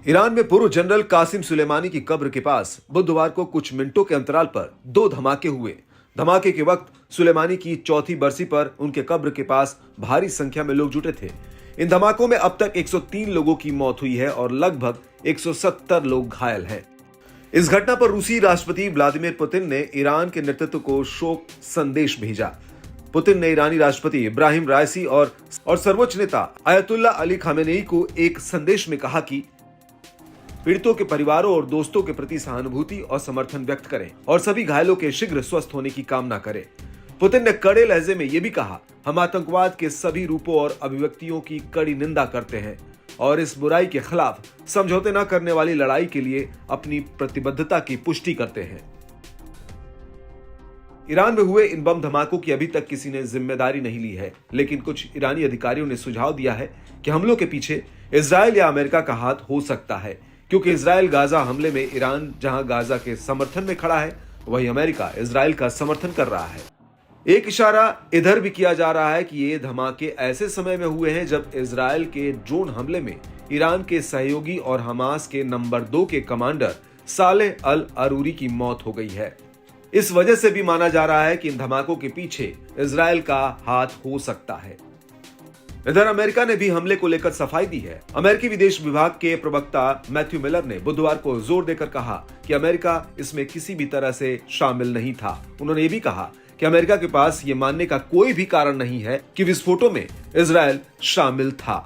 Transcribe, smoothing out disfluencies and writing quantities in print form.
Iran में पूर्व general Qasem Sulemani की कब्र के पास बुधवार को कुछ मिनटों के अंतराल पर 2 धमाके हुए। धमाके के वक्त सुलेमानी की चौथी बरसी पर उनके कब्र के पास भारी संख्या में लोग जुटे थे। इन धमाकों में अब तक 103 लोगों की मौत हुई है और लगभग 170 लोग घायल हैं। इस घटना पर रूसी राष्ट्रपति व्लादिमीर पुतिन ने ईरान के नेतृत्व को शोक संदेश भेजा। पुतिन ने ईरानी राष्ट्रपति इब्राहिम राइसी और सर्वोच्च नेता अयतुल्ला अली खामेनेई को एक संदेश में कहा कि पीड़ितों के परिवारों और दोस्तों के प्रति सहानुभूति और समर्थन व्यक्त करें और सभी घायलों के शीघ्र स्वस्थ होने की कामना करें। पुतिन ने कड़े लहजे में यह भी कहा, हम आतंकवाद के सभी रूपों और अभिव्यक्तियों की कड़ी निंदा करते हैं और इस बुराई के खिलाफ समझौते न करने वाली लड़ाई के लिए अपनी प्रतिबद्धता की पुष्टि करते हैं। ईरान में हुए इन बम धमाकों की अभी तक किसी ने जिम्मेदारी नहीं ली है, लेकिन कुछ ईरानी अधिकारियों ने सुझाव दिया है कि हमलों के पीछे इजरायल या अमेरिका का हाथ हो सकता है, क्योंकि इजरायल गाजा हमले में ईरान जहां गाजा के समर्थन में खड़ा है, वहीं अमेरिका इजरायल का समर्थन कर रहा है। एक इशारा इधर भी किया जा रहा है कि ये धमाके ऐसे समय में हुए हैं जब इजरायल के ड्रोन हमले में ईरान के सहयोगी और हमास के नंबर 2 के कमांडर सालेह अल अरूरी की मौत हो गई है। इस वजह से भी माना जा रहा है कि इन धमाकों के पीछे इजरायल का हाथ हो सकता है। इधर अमेरिका ने भी हमले को लेकर सफाई दी है। अमेरिकी विदेश विभाग के प्रवक्ता मैथ्यू मिलर ने बुधवार को जोर देकर कहा कि अमेरिका इसमें किसी भी तरह से शामिल नहीं था। उन्होंने ये भी कहा कि अमेरिका के पास ये मानने का कोई भी कारण नहीं है कि विस्फोटों में इजरायल शामिल था।